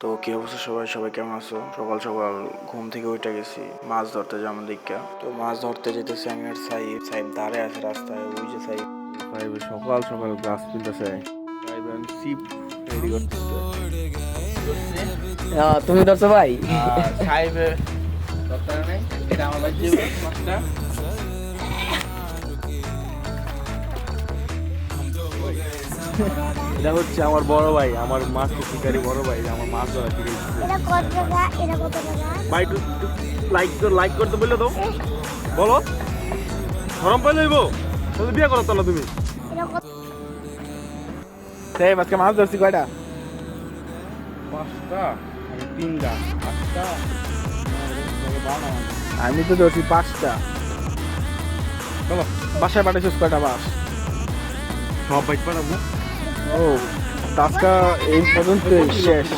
তো কি অবস্থা সবাই সবাই কেমন আছো? সকাল সকাল ঘুম থেকে উঠে গেছি মাছ ধরতে যাবো দেখা। তো মাছ ধরতে যেতেছি আমি আর সাইব। সাইব দাঁড়ায় আছে রাস্তায়, ওই যে সাইব। সাইব সকাল সকাল গ্লাস কিনতেছে। সাইব সিপ রেডি করতেছে। তুমি ধরছো ভাই? সাইব দরকার নাই, এটা আমার বাড়ি মাছটা। এটা হচ্ছে আমার বড় ভাই, আমার মাছ শিকারি বড় ভাই, আমার মাছ ধরা শিখেছে। ভাই একটু লাইক করতে বললে তো বলো, গরম পাই লইব তাহলে বিয়ে করো তাহলে তুমি। সেই আজকে মাছ ধরছি কয়টা? 5টা আমি 3টা 8টা। আমি তো ধরছি 5টা। চলো বাসায় পাঠাইছিস কয়টা মাছ? সব বাইক পাঠাবো। ও আজকে এই পর্যন্ত শেষ।